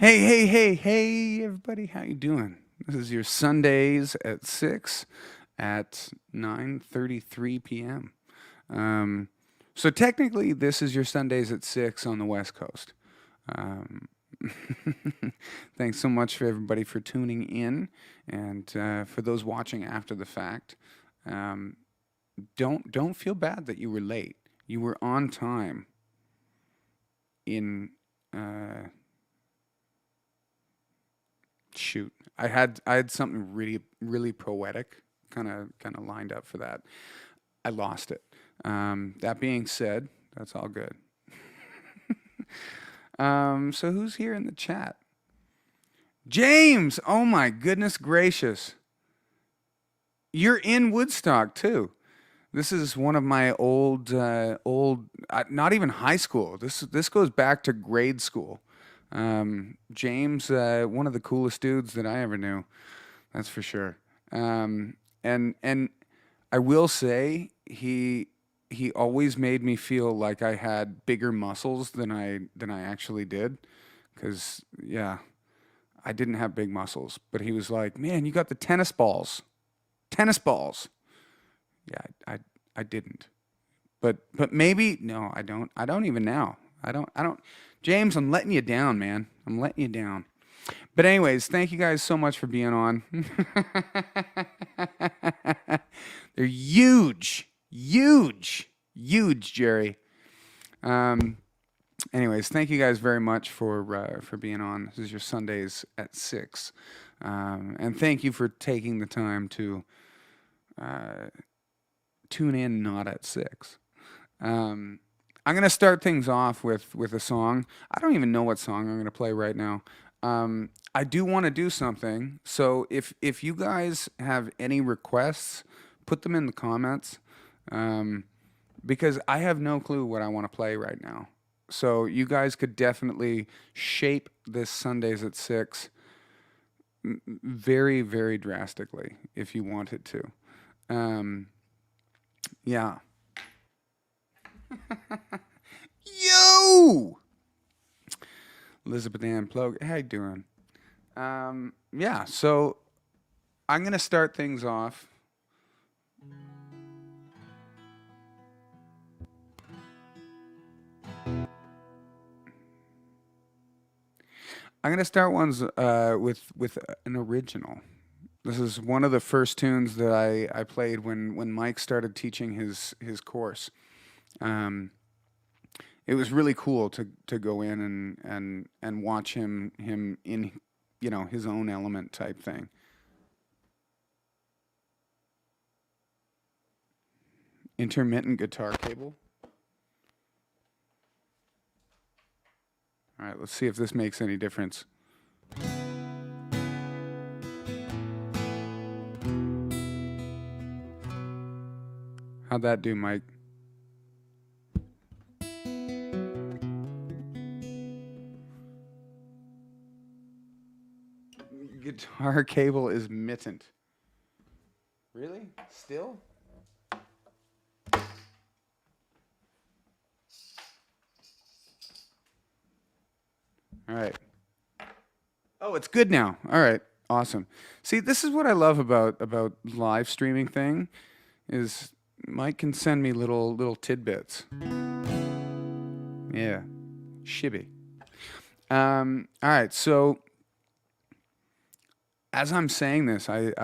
Hey, everybody, how you doing? This is your Sundays at 6 at 9:33 p.m. Um, so technically, this is your Sundays at 6 on the West Coast. Um, Thanks so much for everybody for tuning in, and for those watching after the fact, um, don't feel bad that you were late. You were on time in. Uh, Shoot, I had something really poetic kind of lined up for that. I lost it. That being said, that's all good. So who's here in the chat? James. Oh my goodness gracious, you're in Woodstock too. This is one of my old, not even high school. This goes back to grade school. James, one of the coolest dudes that I ever knew. That's for sure. And I will say he always made me feel like I had bigger muscles than I actually did. Cause yeah, I didn't have big muscles, but he was like, "Man, you got the tennis balls, tennis balls." Yeah, I didn't, but maybe no, I don't. I don't even now. I don't. James, I'm letting you down, man. I'm letting you down. But anyways, thank you guys so much for being on. They're huge, huge, huge, Jerry. Um, Anyways, thank you guys very much for being on. This is your Sundays at 6, and thank you for taking the time to uh, tune in. Not at 6. Um, I'm gonna start things off with a song. I don't even know what song I'm gonna play right now. I do want to do something. So if you guys have any requests, put them in the comments. Um, because I have no clue what I want to play right now. So you guys could definitely shape this Sundays at 6 very, very drastically if you wanted to. Um, yeah. Yo! Elizabeth Ann Plogue, how you doing? Yeah, so I'm going to start things off. I'm going to start ones with an original. This is one of the first tunes that I played when Mike started teaching his course. Um, it was really cool to go in and watch him in his own element type thing. Intermittent guitar cable. All right, let's see if this makes any difference. How'd that do, Mike? Guitar cable is mittent. Really? Still? All right. Oh, it's good now. All right. Awesome. See, this is what I love about live streaming thing is Mike can send me little tidbits. Yeah. Shibby. All right. So as I'm saying this, I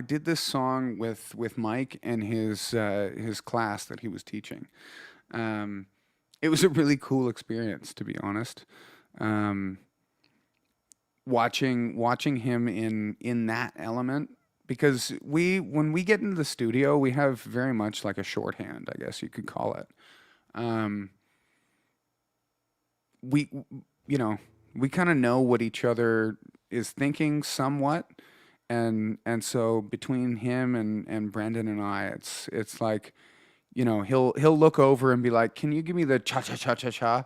did this song with Mike and his class that he was teaching. Um, it was a really cool experience, to be honest. Um, watching him in that element because we when we get into the studio we have very much like a shorthand, I guess you could call it. Um, we you know we kind of know what each other is thinking somewhat, and so between him and Brendan and I, it's like he'll look over and be like, "Can you give me the cha cha cha cha cha?"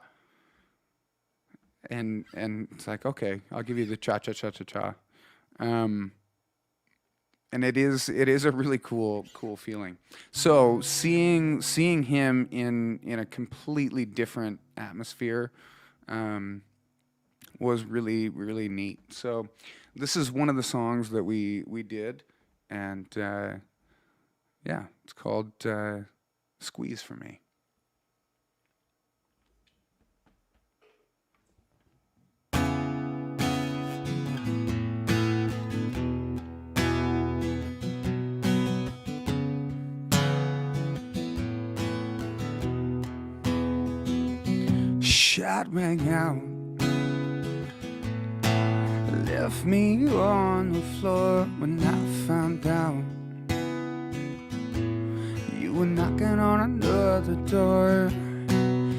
And it's like, "Okay, I'll give you the cha cha cha cha cha." Um, and it is a really cool feeling. So seeing him in a completely different atmosphere, um, was really really neat. So this is one of the songs that we did, and yeah, it's called "Squeeze for Me." Shot rang out, left me on the floor when I found out you were knocking on another door.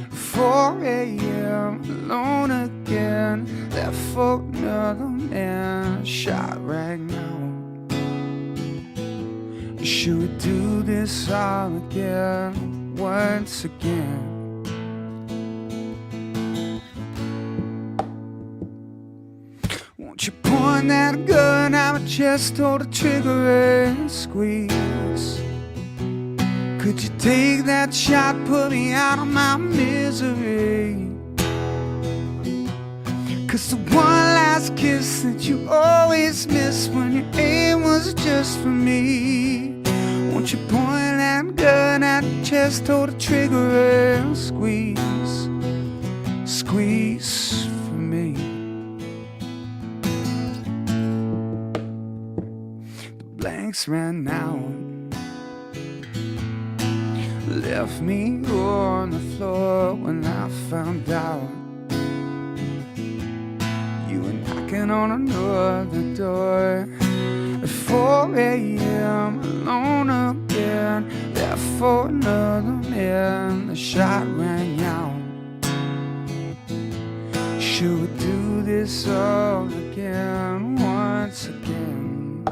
4 a.m. alone again, left for another man. Shot rang out. Should we do this all again, once again? Won't you point that gun at my chest, hold the trigger and squeeze? Could you take that shot, put me out of my misery? 'Cause the one last kiss that you always miss when your aim was just for me. Won't you point that gun at your chest, hold the trigger and squeeze? Squeeze for me. Blanks ran out, left me on the floor when I found out you were knocking on another door. At 4 a.m. alone again, left for another man. The shot rang out. Should we do this all again, once again?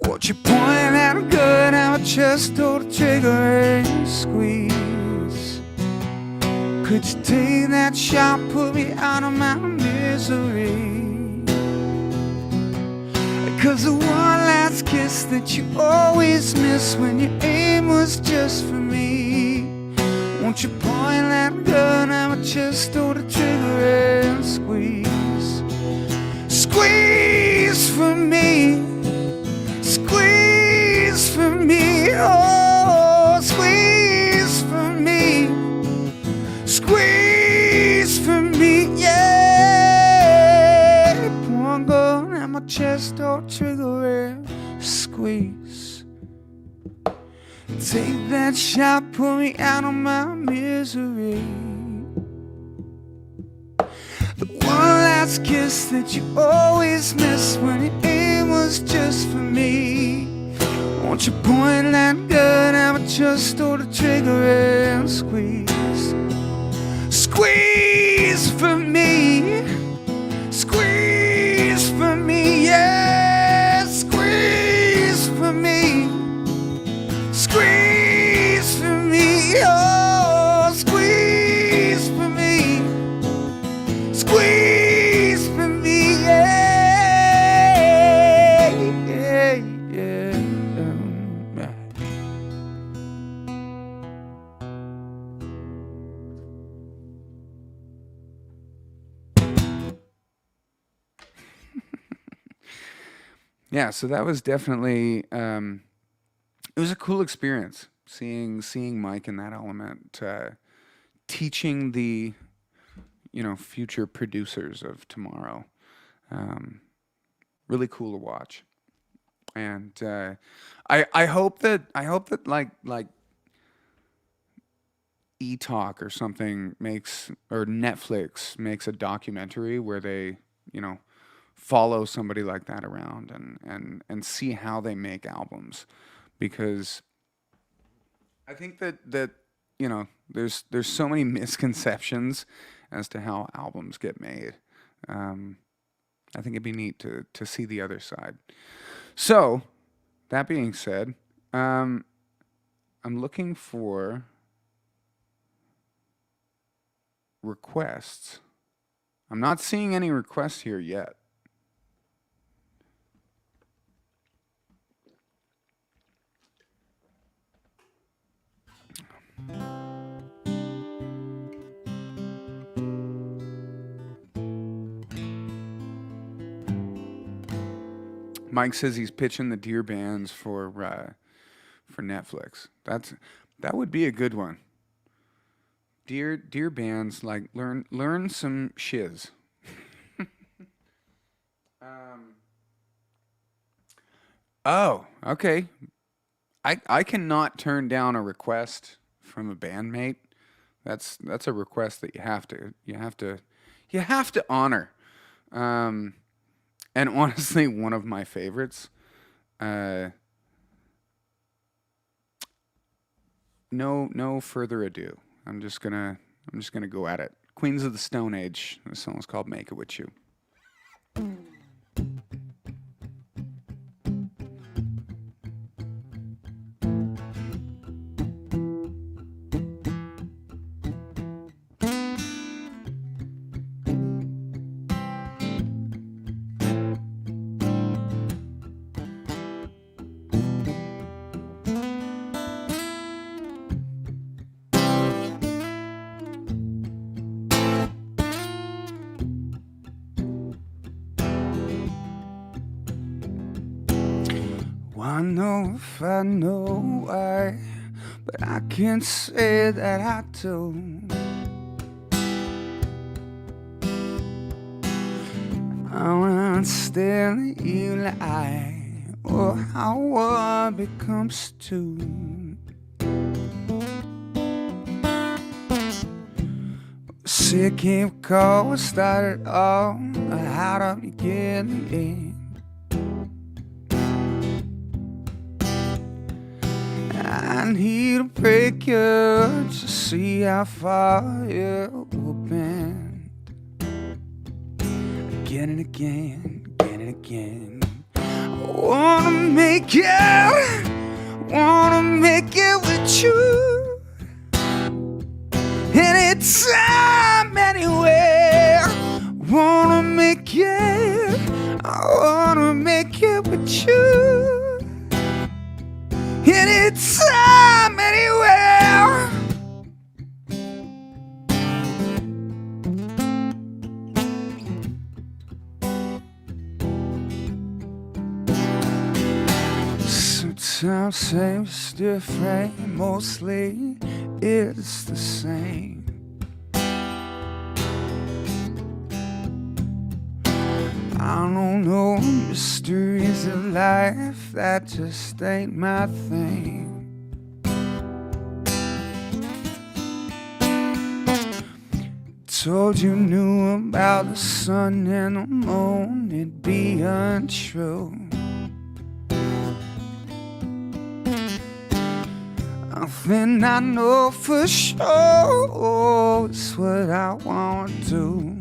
Won't you point at a gun at my chest, hold the trigger and squeeze? Could you take that shot, put me out of my misery? 'Cause the one last kiss that you always miss when your aim was just for me. Won't you point that gun at my chest, hold the trigger and squeeze? Squeeze for me. Squeeze for me, oh, squeeze for me. Squeeze for me, yeah. One gun at my chest, oh, trigger and squeeze. Take that shot, pull me out of my misery. The one last kiss that you always miss when your aim was just for me. Won't you point that gun at my chest, hold the trigger and squeeze? Squeeze for me. Squeeze for me, yeah. Squeeze for me. Squeeze for me, oh, squeeze for me. Squeeze for me, yeah, yeah, yeah. Yeah, so that was definitely it was a cool experience seeing Mike in that element, teaching the future producers of tomorrow. Really cool to watch, and I hope that like eTalk or something makes, or Netflix makes a documentary where they follow somebody like that around and see how they make albums, because I think that there's so many misconceptions as to how albums get made. I think it'd be neat to see the other side. So that being said, I'm looking for requests. I'm not seeing any requests here yet. Mike says he's pitching the Deer bands for Netflix. That would be a good one. Deer bands, like learn some shiz. Oh, okay. I cannot turn down a request from a bandmate. That's a request that you have to honor. And honestly, one of my favorites. No further ado. I'm just gonna go at it. Queens of the Stone Age. This song's called "Make It With You." I know if I know why, but I can't say that I do. I don't understand the evil eye, or how one becomes two. Sick can't recall what started all, how to begin the end. I need a break you to see how far you will bend. Again and again, again and again. I wanna make it with you. Anytime, anywhere. Wanna make it, I wanna make it with you. Anytime, anywhere. Sometimes seems different, mostly it's the same. I don't know mysteries of life, that just ain't my thing. Told you knew about the sun and the moon, it'd be untrue. Nothing I know for sure is what I want to do.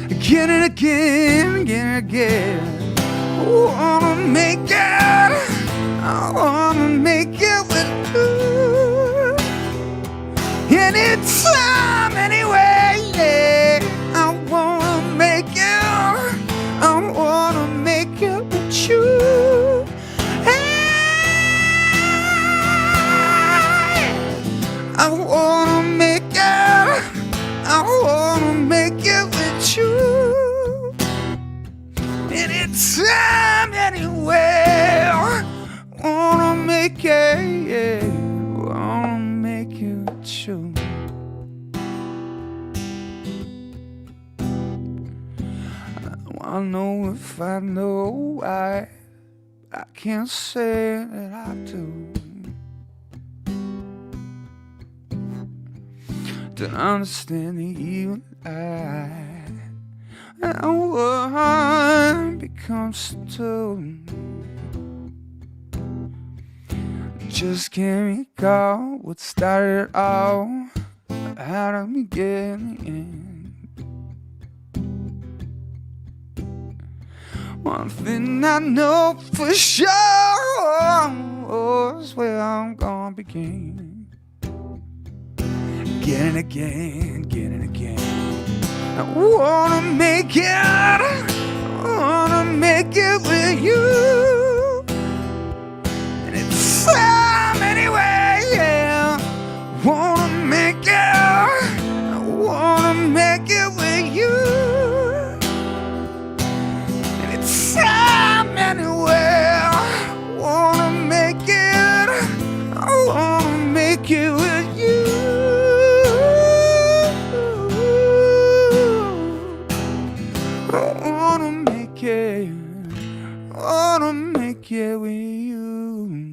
Again and again, again and again. I wanna make it, I wanna make it with you. Anytime, anywhere, yeah. I wanna make it, I wanna make it with you. I wanna make it, I wanna make it with you. Anytime, anywhere. Wanna make it, yeah. Wanna make it with you. I know if I know why, I can't say that I do. To understand the evil eye, and one becomes two. Just can't recall what started it all, how to begin the end. One thing I know for sure is where I'm gonna begin. Again and again, again and again. I wanna make it, I wanna make it with you. And it's time anyway, yeah. Wanna make it, I wanna make it with you. And it's time. I wanna make it. I wanna make it with you.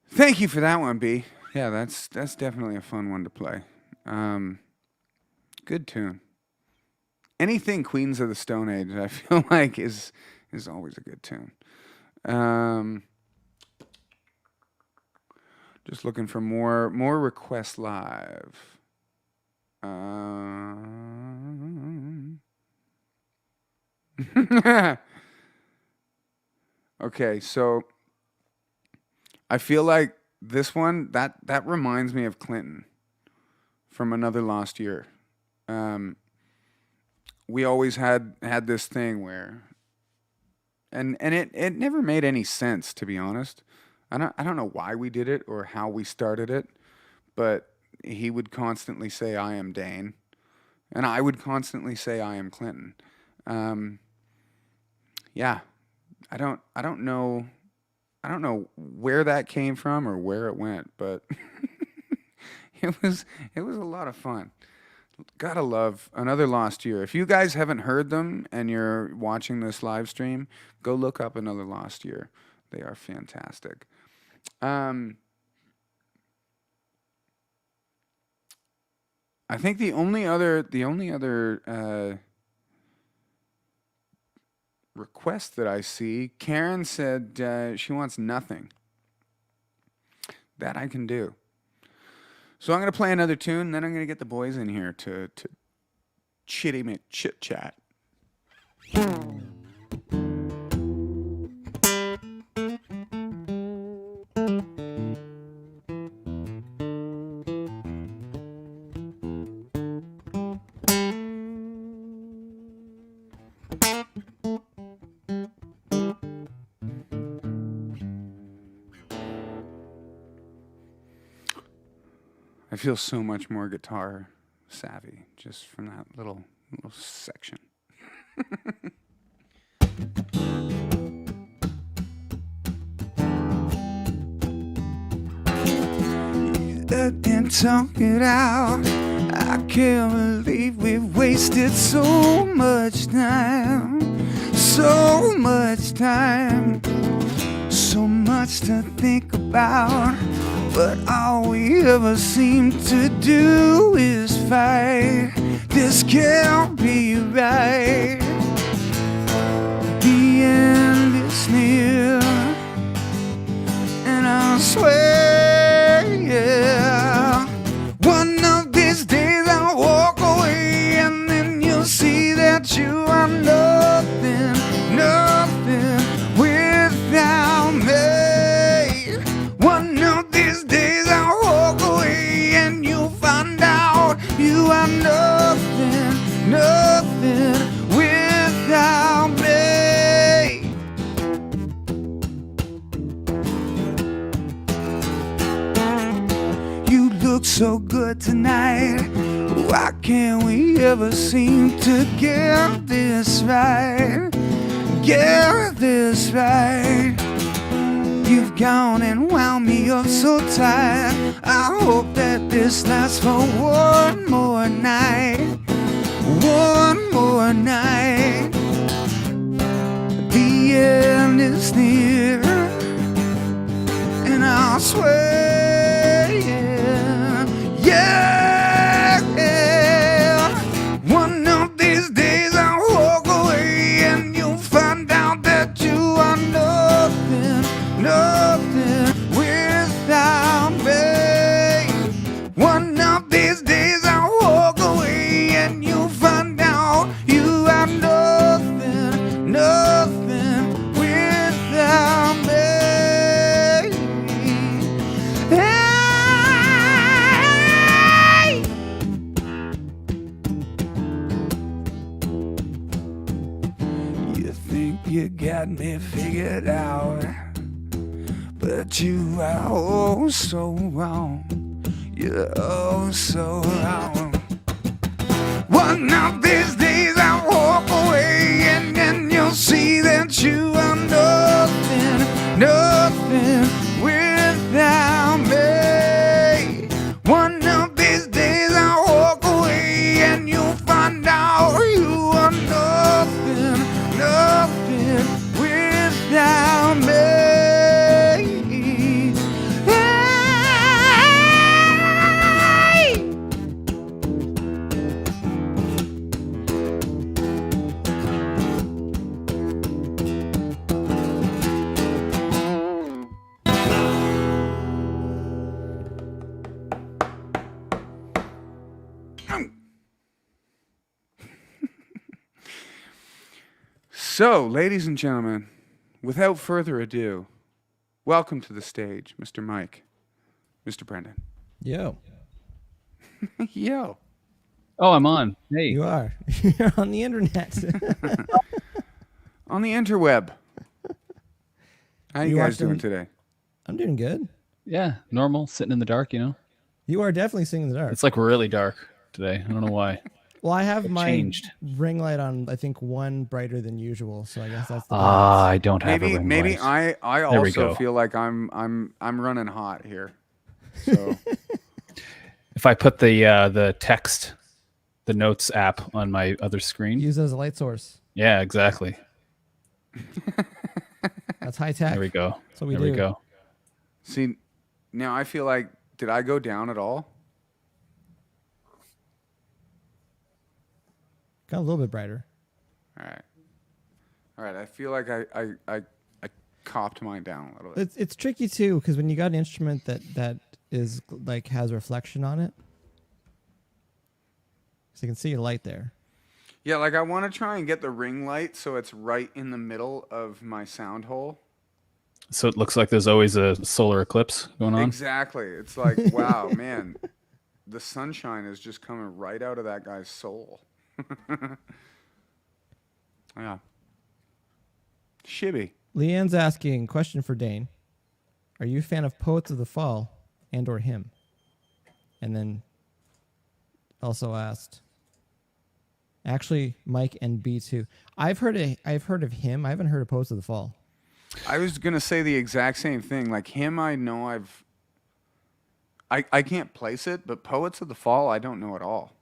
Thank you for that one, B. Yeah, that's definitely a fun one to play. Good tune. Anything Queens of the Stone Age, I feel like is always a good tune. Just looking for more requests live. Okay, so I feel like this one that reminds me of Clinton from Another Lost Year. We always had this thing where, and it never made any sense, to be honest. I don't know why we did it or how we started it, but he would constantly say I am Dane, and I would constantly say I am Clinton. Yeah, I don't know where that came from or where it went, but it was a lot of fun. Gotta love Another Lost Year. If you guys haven't heard them and you're watching this live stream, go look up Another Lost Year. They are fantastic. I think the only other request that I see, Karen said she wants Nothing. That I can do. So I'm going to play another tune, and then I'm going to get the boys in here to chitty chit chat. I feel so much more guitar savvy just from that little section. And talk it out. I can't believe we've wasted so much time. So much time. So much to think about. But all we ever seem to do is fight. This can't be right. The end is near, and I swear, yeah, one of these days I'll walk away, and then you'll see that you are nothing, nothing without me. One of these days I'll walk away, and you'll find out you are nothing, nothing without me. You look so good tonight. Why can't we ever seem to get this right? Get this right. You've gone and wound me up so tight. I hope that this lasts for one more night. One more night. The end is near, and I'll swear, yeah, yeah. One of these days I'll walk away, and you'll find out that you are nothing, nothing without me. One of these days I'll walk away, and you'll find out you are nothing, nothing without me. Hey! You think you got me figured out, but you are oh so wrong. You're oh so wrong. One of these days I'll walk away, and So, ladies and gentlemen, without further ado, welcome to the stage, Mr. Mike, Mr. Brendan. Yo, Yo. Oh, I'm on. Hey. you are. You're on the internet. On the interweb. How you guys watching- doing today? I'm doing good. Yeah, normal, sitting in the dark, you know? You are definitely singing in the dark. It's like really dark today. I don't know why. Well, I have my changed. ring light on, I think, one brighter than usual, so I guess that's the I don't have a Maybe ring maybe light. I There we also go. feel like I'm running hot here. So If I put the text, the notes app on my other screen. use it as a light source. Yeah, exactly. That's high tech. There we go. That's what we There do. we go. see, now I feel like, did I go down at all? Got a little bit brighter. All right. I feel like I copped mine down a little bit. It's tricky too, because when you got an instrument that is like has reflection on it, so you can see your light there. Yeah, like I want to try and get the ring light so it's right in the middle of my sound hole. So it looks like there's always a solar eclipse going on. Exactly. It's like, wow, man, the sunshine is just coming right out of that guy's soul. Yeah. Shibby. Leanne's asking, question for Dane. Are you a fan of Poets of the Fall and or him? And then also asked, actually, Mike and B2. I've heard of him. I haven't heard of Poets of the Fall. I was gonna say the exact same thing. Like him, I know I can't place it, but Poets of the Fall, I don't know at all.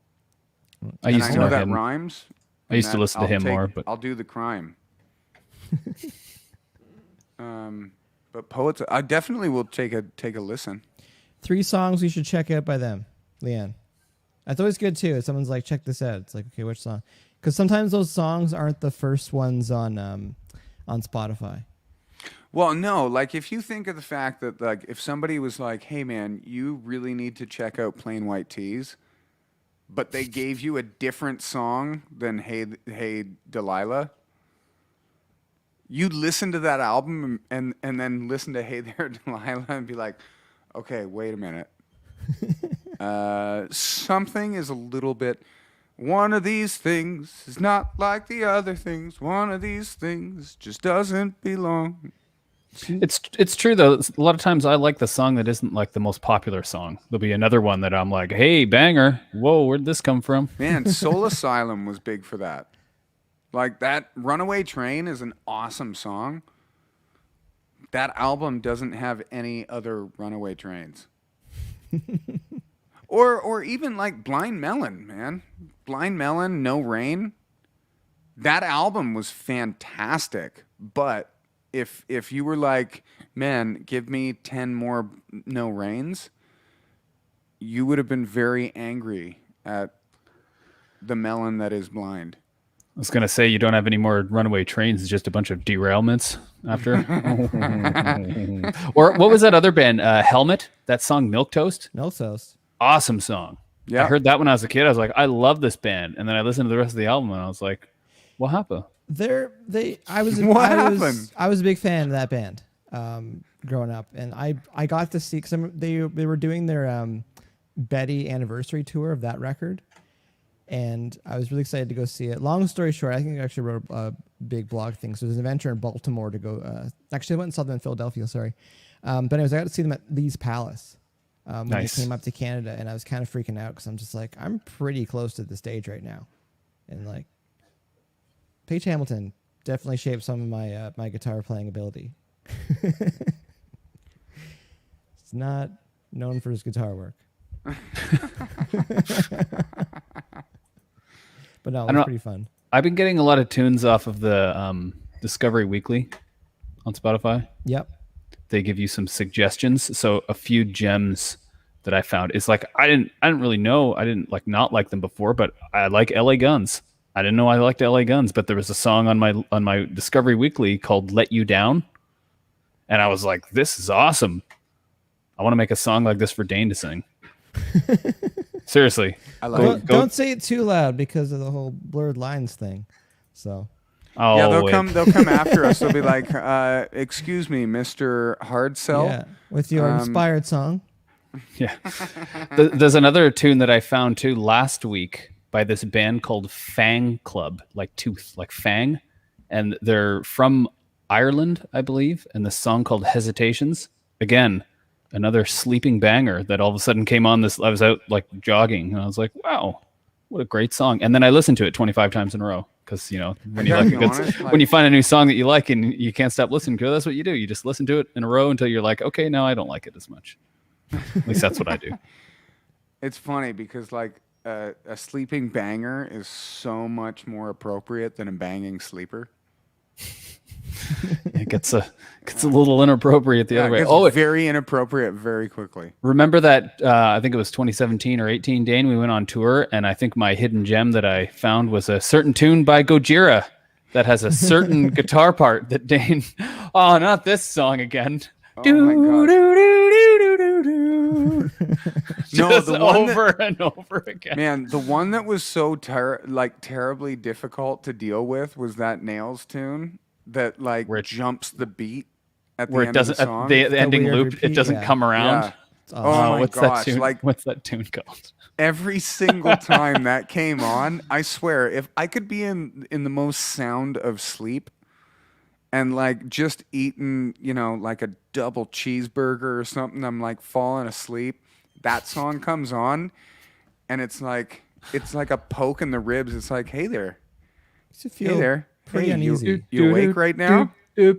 I And used I to know know that him. rhymes. I used to and listen to I'll him more, but I'll do the crime. But Poets, I definitely will take a listen. 3 songs you should check out by them, Leanne. That's always good too. If someone's like, check this out. It's like, okay, which song? Because sometimes those songs aren't the first ones on Spotify. Well, no, like if you think of the fact that like if somebody was like, "Hey man, you really need to check out Plain White Tees," but they gave you a different song than Hey Delilah, you'd listen to that album and then listen to Hey There Delilah and be like, "Okay, wait a minute. Something is a little bit one of these things is not like the other things. One of these things just doesn't belong." it's true though. A lot of times I like the song that isn't like the most popular song. There'll be another one that I'm like, hey, banger. Whoa, where'd this come from? Man, Soul Asylum was big for that. Like that Runaway Train is an awesome song. That album doesn't have any other Runaway Trains. or even like Blind Melon, man. Blind Melon, No Rain. That album was fantastic, but if you were like, man, give me 10 more No Rains, you would have been very angry at the melon that is blind. I was gonna say you don't have any more runaway trains, it's just a bunch of derailments after. Or what was that other band? Helmet, that song Milk Toast? Milktoast. Awesome song. Yeah. I heard that when I was a kid. I was like, I love this band. And then I listened to the rest of the album and I was like, what happened? I was What happened? I was a big fan of that band growing up, and I got to see because they were doing their Betty anniversary tour of that record, and I was really excited to go see it. Long story short, I think I actually wrote a big blog thing. So there's an adventure in Baltimore to go. Actually, I went and saw them in Philadelphia. Sorry, but anyways, I got to see them at Lee's Palace. When Nice. they came up to Canada, and I was kind of freaking out because I'm just like, I'm pretty close to the stage right now, and like. Paige Hamilton definitely shaped some of my my guitar playing ability. It's not known for his guitar work. But no, it was pretty fun. I've been getting a lot of tunes off of the Discovery Weekly on Spotify. Yep. They give you some suggestions. So a few gems that I found. It's like I didn't really know. I didn't like not like them before, but I like LA Guns. I didn't know I liked LA Guns, but there was a song on my Discovery Weekly called "Let You Down," and I was like, "This is awesome! I want to make a song like this for Dane to sing." Seriously, I like it. Don't say it too loud because of the whole blurred lines thing. So Oh, Yeah, they'll wait. come. They'll come after us. They'll be like, "Excuse me, Mister Hard Sell." Yeah, with your inspired song. Yeah. There's another tune that I found too last week by this band called Fang Club, like tooth, like fang. And they're from Ireland, I believe. And the song called Hesitations. Again, another sleeping banger that all of a sudden came on this. I was out like jogging and I was like, wow, what a great song. And then I listened to it 25 times in a row. Because, you know, when you, gotta like a be good, honest, when you find a new song that you like and you can't stop listening to it, that's what you do. You just listen to it in a row until you're like, okay, no, I don't like it as much. At least that's what I do. It's funny because like a sleeping banger is so much more appropriate than a banging sleeper. It gets a little inappropriate the other way. It's Oh, very inappropriate very quickly. remember that? I think it was 2017 or 18, Dane. We went on tour, and I think my hidden gem that I found was a certain tune by Gojira that has a certain guitar part that Dane. Oh, not this song again. Oh my God. No, Just the one over and over again. Man, the one that was so terribly difficult to deal with was that Nails tune that like Where it- jumps the beat at the Where it end of doesn't the song. the ending weird loop, repeat, it doesn't yeah. come around. Yeah. Oh, Oh my what's gosh! that tune? Like What's that tune called? every single time that came on, I swear, if I could be in the most sound of sleep and like just eating, you know, like a double cheeseburger or something, I'm like falling asleep. That song comes on, and it's like a poke in the ribs. It's like, hey there, You feel hey there, pretty hey, uneasy. you awake right now? You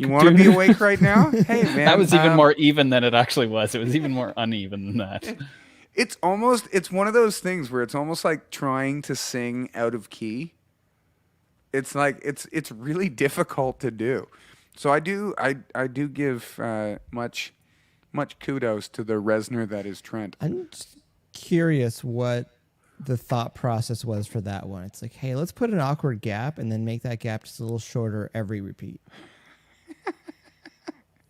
want to be awake right now? Hey man, That was even more even than it actually was. It was even more uneven than that. It's one of those things where it's almost like trying to sing out of key. It's like it's really difficult to do. So I do give much kudos to the Reznor that is Trent. I'm just curious what the thought process was for that one. It's like, hey, let's put an awkward gap and then make that gap just a little shorter every repeat.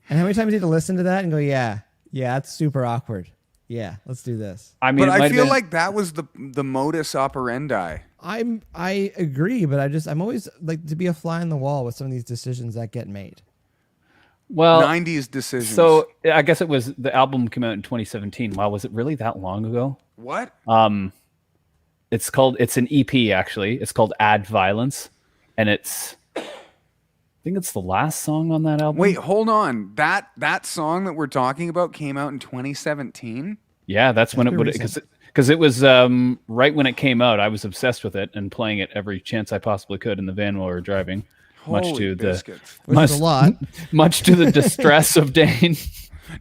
And how many times do you have to listen to that and go, yeah, that's super awkward. Yeah, let's do this. I mean, But it might I have feel been- like that was the modus operandi. I agree, but I'm always like to be a fly on the wall with some of these decisions that get made. well, 90s decisions. so I guess it was the album came out in 2017. Wow, was it really that long ago? what? It's an EP actually. It's called Add Violence, and I think it's the last song on that album. Wait, hold on. That song that we're talking about came out in 2017. Yeah, that's when it pretty would recent. because it was right when it came out. I was obsessed with it and playing it every chance I possibly could in the van while we were driving. Much Holy to biscuits. Which much, is a lot. much to the distress of Dane.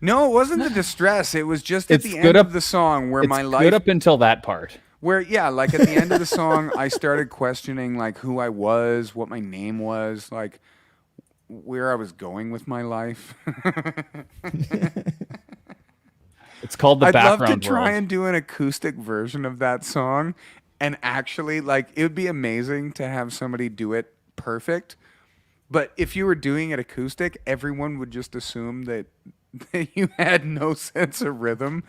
No, it wasn't the distress. It was just at It's the good end up- of the song where It's my good life up until that part. where yeah, like at the end of the song I started questioning like who I was, what my name was, like where I was going with my life. It's called the I'd love background to try world. and do an acoustic version of that song and actually like it would be amazing to have somebody do it perfect. But if you were doing it acoustic, everyone would just assume that you had no sense of rhythm.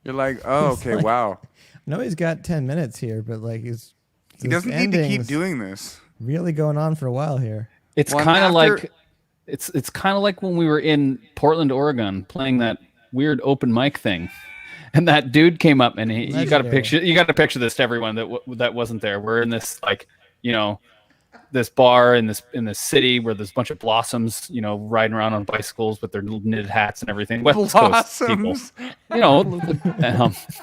You're like, oh, It's okay, like- wow. I know he's got 10 minutes here, but like He this doesn't need to keep ending's doing this. really going on for a while here. It's Well, kind of after- like it's kind of like when we were in Portland, Oregon, playing that weird open mic thing, and that dude came up and you got to Legendary. picture this to everyone that wasn't there. We're in this like this bar in this city where there's a bunch of blossoms, riding around on bicycles with their little knitted hats and everything. West Coast people, Blossoms.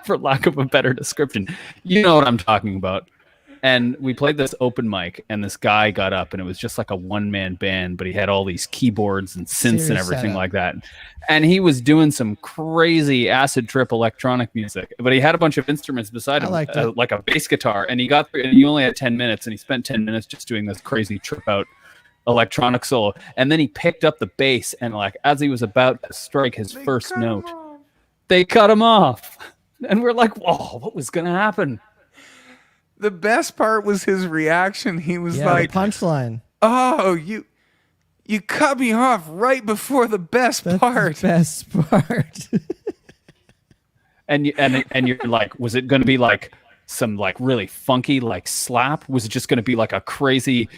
for lack of a better description, you know what I'm talking about. And we played this open mic, and this guy got up, and it was just like a one-man band, but he had all these keyboards and synths and Serious everything setup. like that. And he was doing some crazy acid trip electronic music, but he had a bunch of instruments beside I him, liked it. like a bass guitar. And he got through, and he only had 10 minutes, and he spent 10 minutes just doing this crazy trip out electronic solo. And then he picked up the bass, and like as he was about to strike his first note, they cut him off. And we're like, whoa, what was going to happen? The best part was his reaction. He was Yeah, like, the punchline. "Oh, you cut me off right before the best That's part." the best part. And you're like, was it going to be like some like really funky like slap? Was it just going to be like a crazy,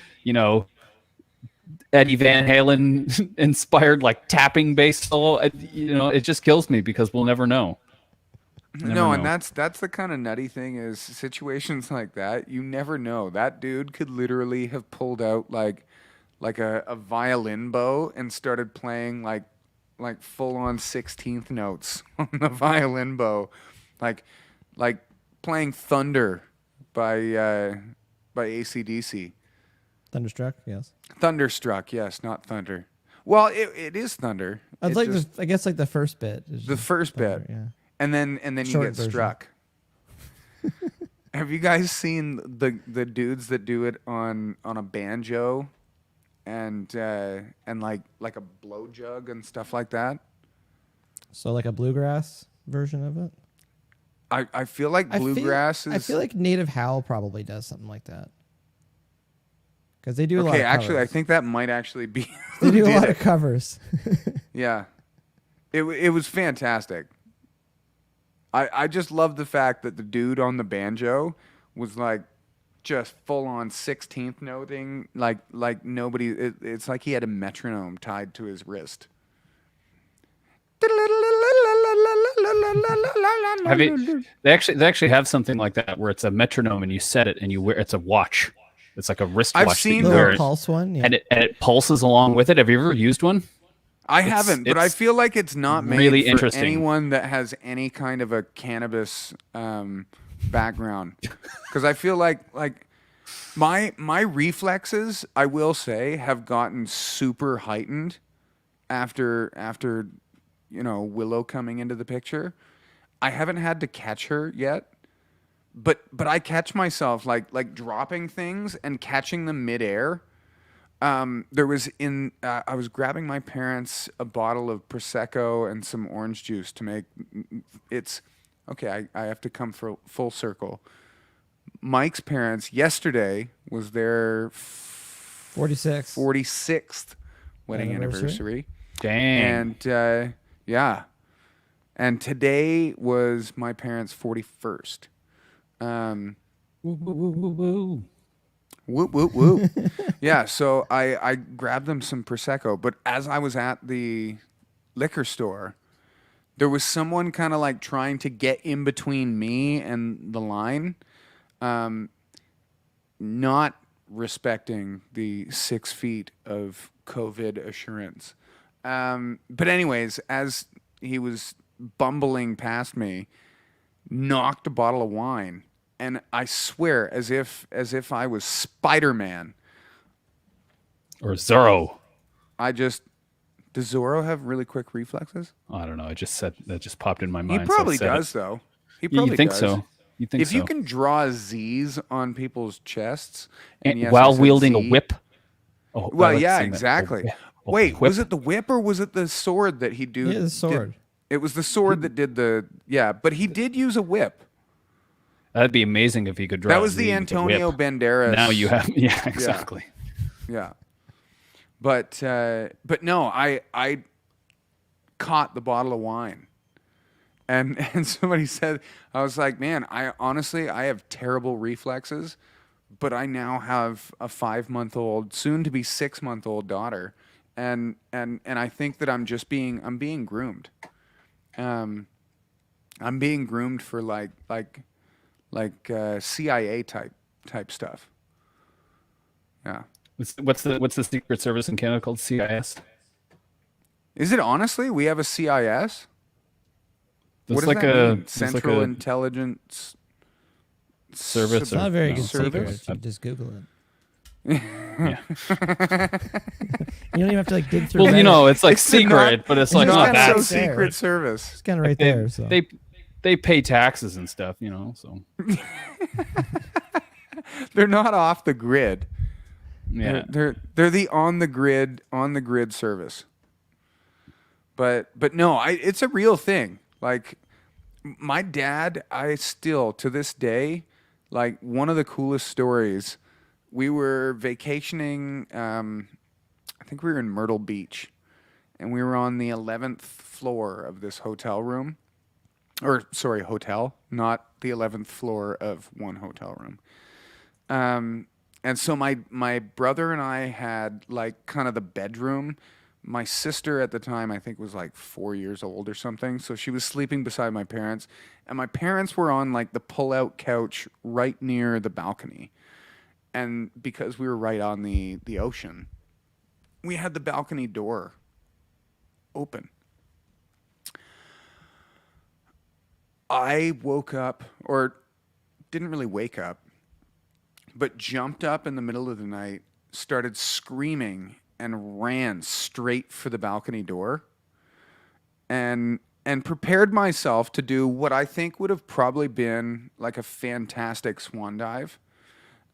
Eddie Van Halen inspired like tapping bass solo? It just kills me because we'll never know. Never No, and know. that's the kind of nutty thing is situations like that. You never know. That dude could literally have pulled out like a violin bow and started playing like full on 16th notes on the violin bow, like like playing Thunder by AC/DC. Thunderstruck, yes. Thunderstruck, yes, not Thunder. Well, it is Thunder. I'd It like just- I guess like the first bit. Is the just first thunder, bit. yeah. and then you Short get version. struck. Have you guys seen the dudes that do it on a banjo and like a blow jug and stuff like that? So like a bluegrass version of it. I feel like bluegrass I is feel like Native Howl probably does something like that. Because they do a lot okay. of Actually, I covers. think that might actually be They who do a did lot it. of covers. Yeah, it was fantastic. I just love the fact that the dude on the banjo was like just full on 16th noting, like nobody. It's like he had a metronome tied to his wrist. Have you, they actually have something like that where it's a metronome and you set it and you wear it's a watch. It's like a wristwatch that seen you Little wear those. pulse one. Yeah. and it pulses along with it. Have you ever used one? I haven't, but I it's feel like it's not made really for interesting. anyone that has any kind of a cannabis background. Because I feel like my reflexes, I will say, have gotten super heightened after Willow coming into the picture. I haven't had to catch her yet, but I catch myself like dropping things and catching them midair. There was I was grabbing my parents a bottle of Prosecco and some orange juice to make it's okay. I have to come for full circle. Mike's parents yesterday was their 46. 46th wedding Anniversary. anniversary. Dang. And and today was my parents' 41st. Woo, woo, woo, woo, woo. Whoop whoop whoop. Yeah, so I grabbed them some Prosecco, but as I was at the liquor store, there was someone kind of like trying to get in between me and the line, not respecting the 6 feet of COVID assurance. But anyways, as he was bumbling past me, knocked a bottle of wine, and I swear, as if I was Spider-Man, Or Zorro. does Zorro have really quick reflexes? I don't know. I just said that just popped in my He mind. so I probably said it. does, though. He Yeah, probably you think does. so? You think If so? you can draw Z's on people's chests And yes, I while said wielding a Z. whip. Oh, I Well, like yeah, saying that. exactly. A Wait, whip. was it the whip or was it the sword that he Yeah, the sword. It was the sword that did the but he did use a whip. That'd be amazing if he could draw. That was a the Z with a Antonio whip. Banderas. Now you have. Yeah, exactly. Yeah. But no, I caught the bottle of wine. And somebody said, I was like, man, I honestly have terrible reflexes, but I now have a 5-month-old, soon to be 6-month-old daughter. And I think that I'm being groomed. I'm being groomed for like CIA type stuff. Yeah. What's the Secret Service in Canada called? CIS. Is it honestly? We have a CIS? It's What does like that a mean? it's like Central a Intelligence service. It's not a very good Service? secret if you just Google it. Yeah. You don't even have to like dig through. Well, Reddit. it's like It's secret, but it's like not not that. so there. Secret Service. It's kind of right They, there. So they pay taxes and stuff, So They're not off the grid. yeah. They're the on the grid service. But no, it's a real thing. Like my dad, I still to this day, like one of the coolest stories. We were vacationing. I think we were in Myrtle Beach, and we were on the 11th floor of this hotel room. or sorry, hotel, not the 11th floor of one hotel room. And so my brother and I had like kind of the bedroom. My sister at the time, I think, was like 4 years old or something. So she was sleeping beside my parents, and my parents were on like the pull-out couch right near the balcony. And because we were right on the ocean, we had the balcony door open. I woke up, or didn't really wake up, but jumped up in the middle of the night, started screaming, and ran straight for the balcony door, and prepared myself to do what I think would have probably been like a fantastic swan dive.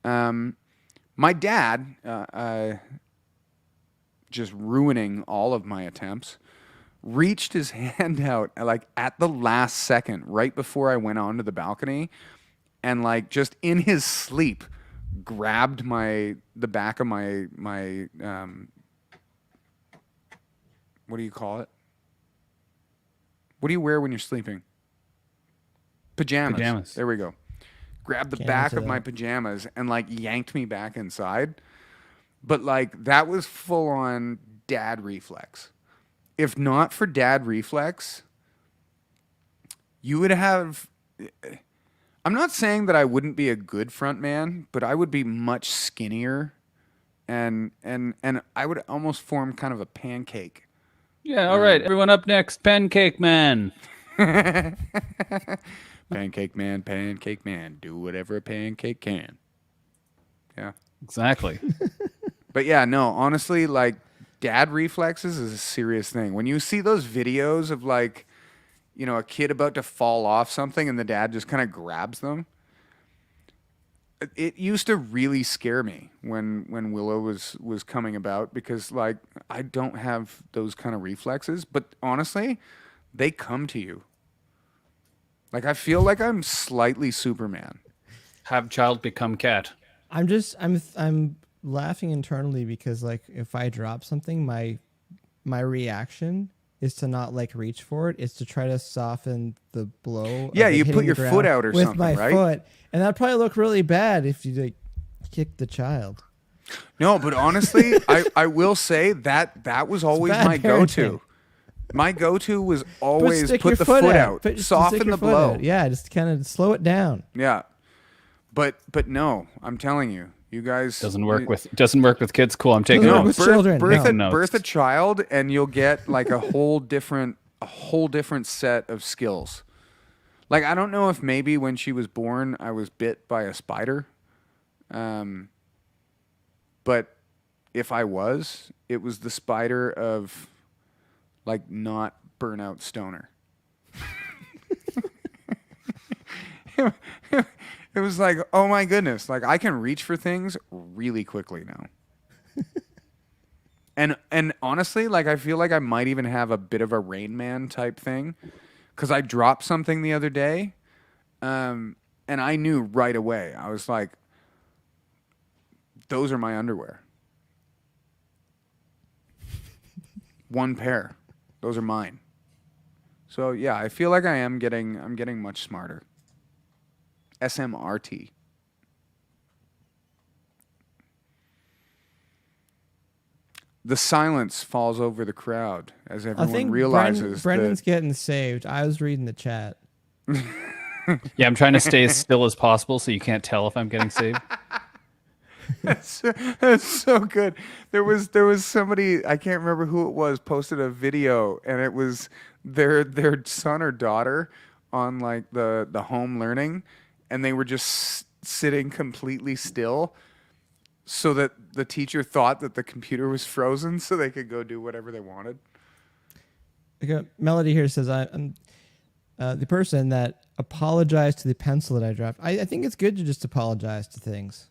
My dad, just ruining all of my attempts, reached his hand out like at the last second, right before I went onto the balcony, and like just in his sleep, grabbed the back of my what do you call it? What do you wear when you're sleeping? Pajamas. Pajamas. There we go. Grabbed the Can't back answer of my that. pajamas and like yanked me back inside. But like that was full on dad reflex. If not for dad reflex, you would have. I'm not saying that I wouldn't be a good front man, but I would be much skinnier, and I would almost form kind of a pancake. Yeah, all right. Everyone up next, Pancake Man. Pancake man, do whatever a pancake can. Yeah. Exactly. But yeah, no, honestly, like dad reflexes is a serious thing. When you see those videos of like, a kid about to fall off something and the dad just kind of grabs them, it used to really scare me when Willow was coming about, because like I don't have those kind of reflexes, but honestly, they come to you. Like I feel like I'm slightly Superman. Have child become cat. I'm laughing internally because like if I drop something, my reaction is to not like reach for it. It's to try to soften the blow. of Yeah, it you hitting put the your ground foot out or with something, my right? foot, and that'd probably look really bad if you like kick the child. No, but honestly, I will say that was always bad my go-to. parenting. My go-to was always stick put your the foot out, Just stick soften your the foot blow. out. Yeah, just kind of slow it down. Yeah. But no, I'm telling you, you guys Doesn't work with kids. Cool. I'm taking Doesn't work notes. with children, birth, no. a, Notes. birth a child and you'll get like a whole different set of skills. Like I don't know if maybe when she was born I was bit by a spider. But if I was, it was the spider of like not burnout stoner. It was like, oh my goodness, like I can reach for things really quickly now. And honestly, like I feel like I might even have a bit of a Rain Man type thing, because I dropped something the other day, and I knew right away. I was like, those are my underwear. One pair. Those are mine. So yeah, I feel like I'm getting much smarter. SMRT. The silence falls over the crowd as I everyone think realizes Brendan's that getting saved. I was reading the chat. Yeah, I'm trying to stay as still as possible so you can't tell if I'm getting saved. that's so good. There was somebody, I can't remember who it was, posted a video, and it was their son or daughter on like the home learning, and they were just sitting completely still so that the teacher thought that the computer was frozen so they could go do whatever they wanted. Okay, Melody here says I'm the person that apologized to the pencil that I dropped. I think it's good to just apologize to things.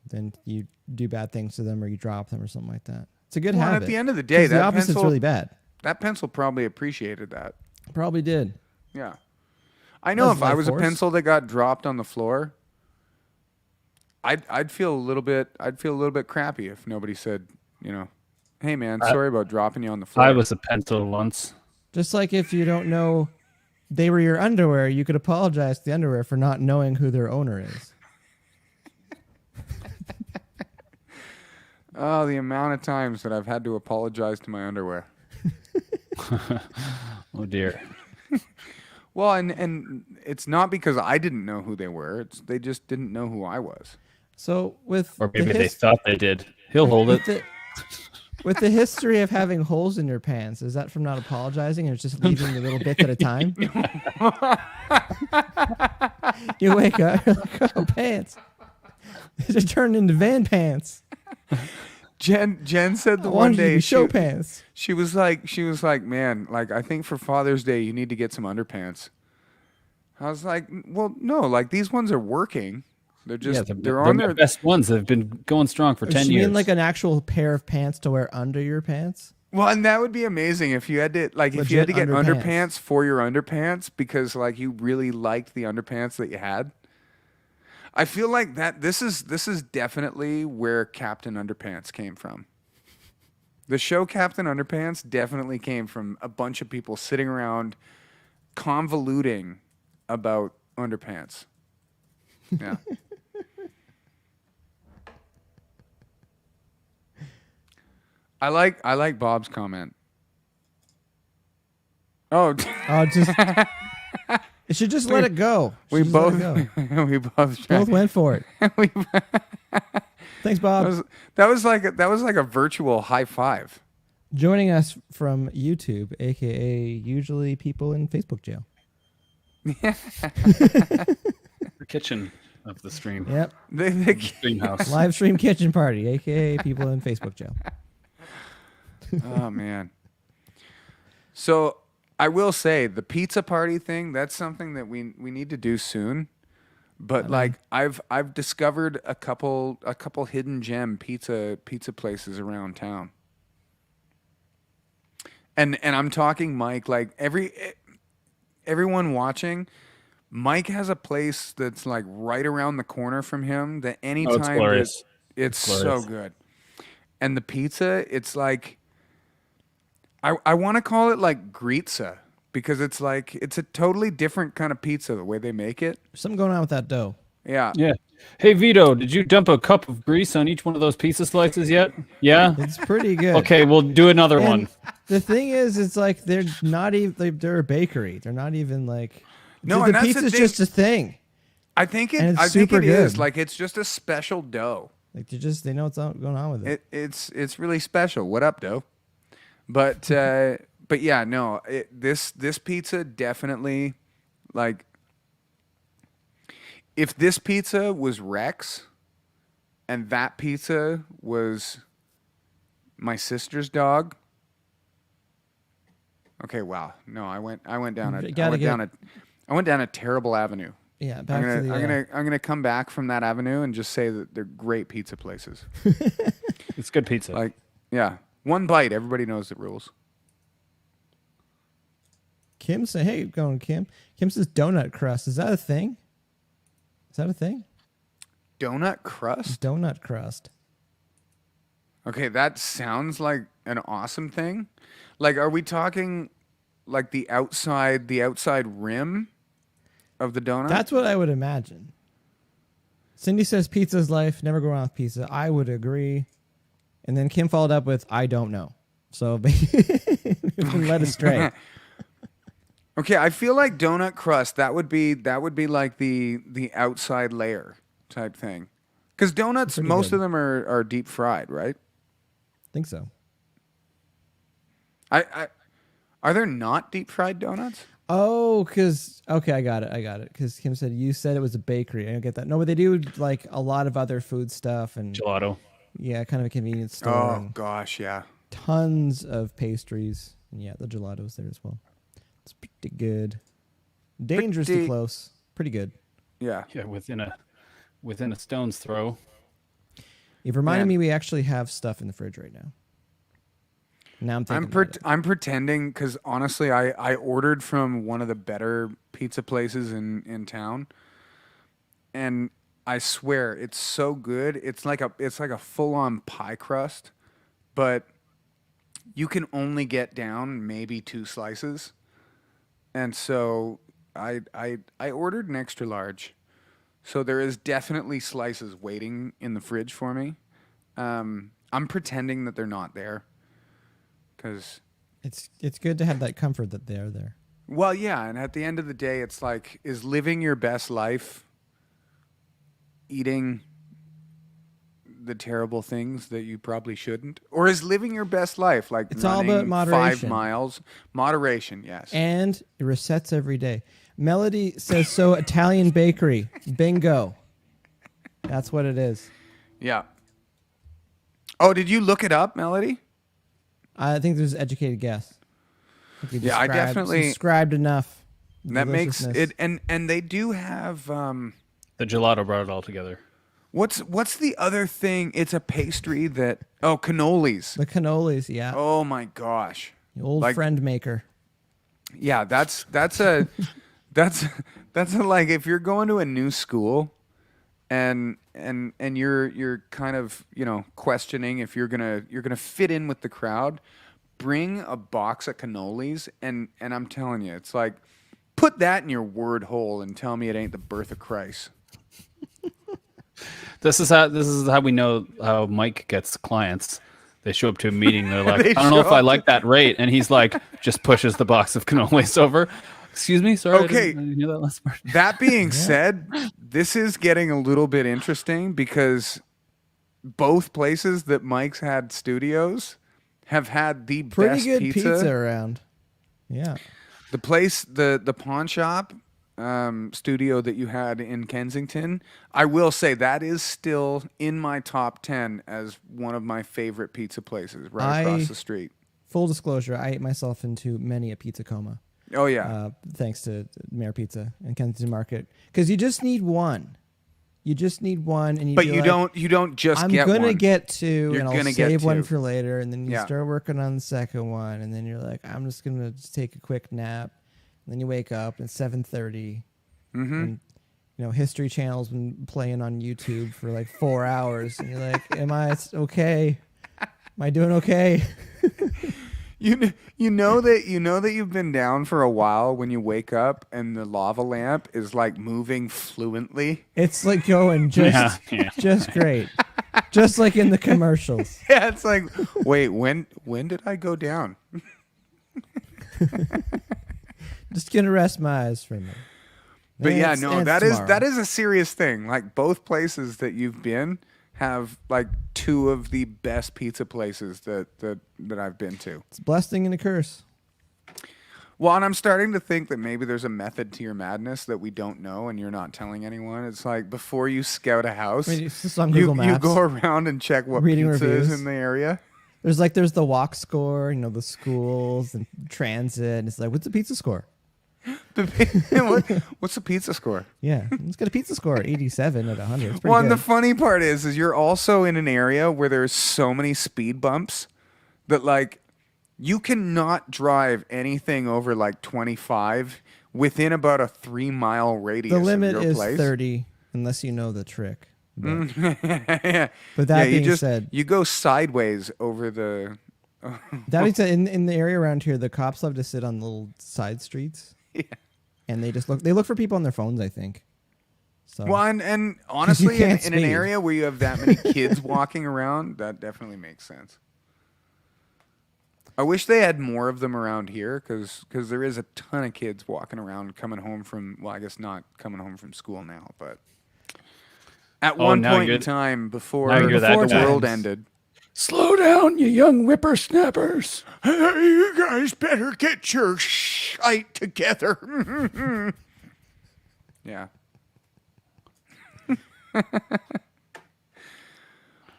Then you do bad things to them or you drop them or something like that. It's a good Well, habit. at the end of the day, 'Cause the that opposite's pencil really bad. that pencil probably appreciated that. Probably did. Yeah. I know Does if I life was force? a pencil that got dropped on the floor, I'd feel a little bit crappy if nobody said, hey man, sorry about dropping you on the floor. I was a pencil once. Just like if you don't know they were your underwear, you could apologize to the underwear for not knowing who their owner is. Oh, the amount of times that I've had to apologize to my underwear. Oh dear. Well, and it's not because I didn't know who they were. It's they just didn't know who I was. So with Or the maybe they thought they did. He'll hold it. with the history of having holes in your pants, is that from not apologizing and it's just leaving the little bits at a time? You wake up, you're like, oh, pants. They just turned into van pants. Jen said the I one wanted you to day be show pants. she was like, man, like I think for Father's Day you need to get some underpants. I was like, well, no, like these ones are working. They're just they're on the their best ones. They've been going strong for 10 You years. mean like an actual pair of pants to wear under your pants? Well, and that would be amazing if you had to if you had to Legit get underpants. underpants for your underpants because like you really liked the underpants that you had. I feel like that this is definitely where Captain Underpants came from. The show Captain Underpants definitely came from a bunch of people sitting around convoluting about underpants. Yeah. I like Bob's comment. Oh, Oh, just it should just let it go. we Should just let both it go. we both tried. Both went for it. We- Thanks, Bob. that was like a virtual high five. Joining us from YouTube, aka usually people in Facebook jail. The kitchen of the stream. Yep. They Stream house. Live stream kitchen party, aka people in Facebook jail. oh man. So I will say the pizza party thing, that's something that we need to do soon. But like I've discovered a couple hidden gem pizza places around town. And I'm talking Mike, like everyone watching, Mike has a place that's like right around the corner from him that anytime it's glorious. it's so glorious. good. And the pizza, it's like I want to call it like Gritza because it's like it's a totally different kind of pizza the way they make it. There's something going on with that dough. Yeah. Yeah. Hey Vito, did you dump a cup of grease on each one of those pizza slices yet? Yeah. It's pretty good. Okay, we'll do another And one. the thing is, it's like they're not even they're a bakery. They're not even like No, the and that's the pizza's thing. just a thing. I think And it it's I think super it is good. like it's just a special dough. Like they know what's going on with it. It's really special. What up, dough? But yeah, no. This pizza definitely like if this pizza was Rex and that pizza was my sister's dog. Okay, wow. No, I went down a terrible avenue. Yeah, back to the. I'm gonna come back from that avenue and just say that they're great pizza places. It's good pizza. Like, yeah, one bite, everybody knows the rules. Kim say, "Hey, going Kim." Kim says, "Donut crust. Is that a thing? Is that a thing? Donut crust. Donut crust. Okay, that sounds like an awesome thing. Like, are we talking like the outside rim of the donut? That's what I would imagine." Cindy says, "Pizza's life. Never go wrong with pizza." I would agree. And then Kim followed up with, "I don't know." So we've been led astray. Okay, I feel like donut crust. That would be like the outside layer type thing. Because donuts, Pretty most good. of them are deep fried, right? Think so. Are there not deep fried donuts? Oh, okay, I got it. Because Kim said you said it was a bakery. I don't get that. No, but they do like a lot of other food stuff and Gelato. yeah, kind of a convenience store. Oh and gosh, yeah. tons of pastries. And yeah, the gelato's there as well. It's pretty good. Dangerously Pretty- close. Pretty good. Yeah. Yeah, within a stone's throw. You've reminded Man. me we actually have stuff in the fridge right now. Now I'm thinking about it. I'm pretending because honestly, I ordered from one of the better pizza places in town, and I swear it's so good. It's like a full on pie crust, but you can only get down maybe 2 slices, and so I ordered an extra large. So there is definitely slices waiting in the fridge for me. I'm pretending that they're not there, because It's good to have that comfort that they're there. well, yeah, and at the end of the day, it's like, is living your best life eating the terrible things that you probably shouldn't, or is living your best life like It's all running about moderation. 5 miles? Moderation, yes. And it resets every day. Melody says so. Italian bakery, bingo. That's what it is. Yeah. Oh, did you look it up, Melody? I think there's an educated guess. think you Yeah, I described- definitely- described enough. That makes Deliciousness. it, and they do have The gelato brought it all together. what's the other thing? It's a pastry that cannolis. The cannolis, yeah. Oh my gosh. The old like- friend maker. Yeah, that's a that's a, like, if you're going to a new school and you're kind of, questioning if you're gonna fit in with the crowd, bring a box of cannolis, and I'm telling you, it's like, put that in your word hole and tell me it ain't the birth of Christ. This is how we know how Mike gets clients. They show up to a meeting. They're like, They I don't know show if I up like that rate, and he's like, just pushes the box of cannolis over. Excuse me, sorry. Okay. I didn't hear that last part. That being said, this is getting a little bit interesting because both places that Mike's had studios have had the Pretty best good pizza around. Yeah. The place, the pawn shop studio that you had in Kensington, I will say that is still in my top 10 as one of my favorite pizza places right across the street. Full disclosure, I ate myself into many a pizza coma. Oh, yeah. Thanks to Mayor Pizza and Kensington Market. Because you just need one. You just need one, and But you don't just I'm get gonna one. get two, and I'll gonna get save one two. for later. And then you Yeah. start working on the second one, and then you're like, I'm just gonna just take a quick nap. And then you wake up and it's 7:30, and History Channel's been playing on YouTube for like 4 hours, and you're like, Am I okay? Am I doing okay? You know that you've been down for a while when you wake up and the lava lamp is like moving fluently. It's like going just great, just like in the commercials. Yeah, it's like, wait, when did I go down? Just gonna rest my eyes for a minute. But yeah, It's- no, it's that is tomorrow. a serious thing. Like, both places that you've been have like two of the best pizza places that I've been to. It's a blessing and a curse. Well, and I'm starting to think that maybe there's a method to your madness that we don't know and you're not telling anyone. It's like, before you scout a house, I mean, it's just on you Google Maps. go around and check what Reading pizza is reviews. in the area. There's the walk score, the schools and transit. And it's like, what's the pizza score? What's the pizza score? Yeah, it's got a pizza score 87 out of 100. It's pretty Well, and the good. funny part is you're also in an area where there's so many speed bumps that, like, you cannot drive anything over like 25 within about a 3-mile radius The limit of your is place. 30 unless you know the trick. But, Yeah. but that Yeah, being said, you go sideways over the. that being said, in the area around here, the cops love to sit on little side streets. Yeah. And they look for people on their phones, I think. So Well, and honestly, in can't an speed. area where you have that many kids walking around, that definitely makes sense. I wish they had more of them around here, because there is a ton of kids walking around coming home from, well, I guess not coming home from school now, but at one now point you're- in time before now you're that the guy. world ended. Slow down, you young whippersnappers. Hey, you guys better get your shite together. Yeah.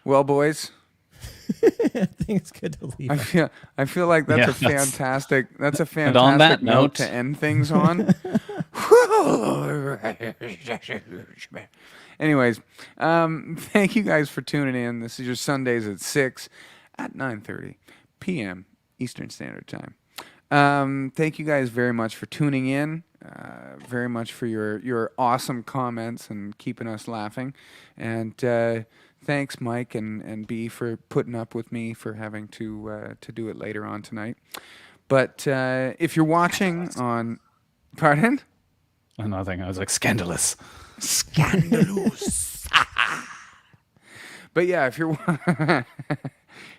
Well, boys, I think it's good to leave. I feel like that's Yeah, a fantastic And on that note note- to end things on. Anyways, thank you guys for tuning in. This is your Sundays at 6 at 9:30 p.m. Eastern Standard Time. Thank you guys very much for tuning in. Very much for your awesome comments and keeping us laughing. And thanks, Mike and B, for putting up with me for having to do it later on tonight. But if you're watching on Pardon? Oh, nothing. I was like, scandalous. Scandalous. But yeah, if you're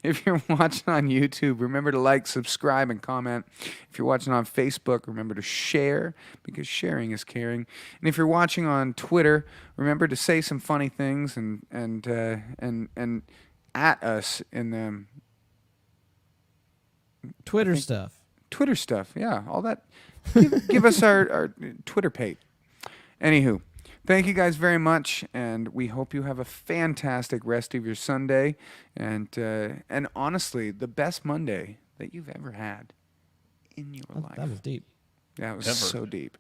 if you're watching on YouTube, remember to like, subscribe, and comment. If you're watching on Facebook, remember to share because sharing is caring. And if you're watching on Twitter, remember to say some funny things and at us in the Twitter stuff. Twitter stuff. Yeah, all that. Give us our Twitter page. Anywho, thank you guys very much, and we hope you have a fantastic rest of your Sunday, and honestly, the best Monday that you've ever had in your life. That was deep. Yeah, it was Ever. so deep.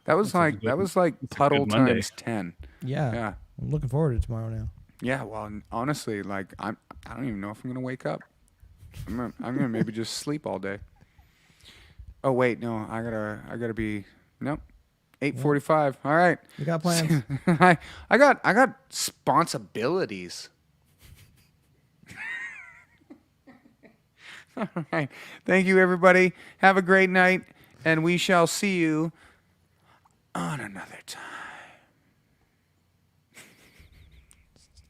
That was That's a like good puddle Monday. times 10. Yeah. Yeah. I'm looking forward to tomorrow now. Yeah, well, honestly, like I don't even know if I'm gonna wake up. I'm gonna maybe just sleep all day. Oh wait, no, I gotta be nope. 8:45. All right. We got plans. I got responsibilities. All right. Thank you, everybody. Have a great night, and we shall see you on another time.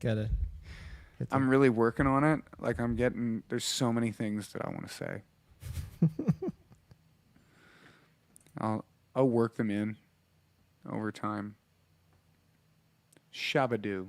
Gotta. hit the- I'm really working on it. Like there's so many things that I want to say. I'll work them in over time. Shabadoo.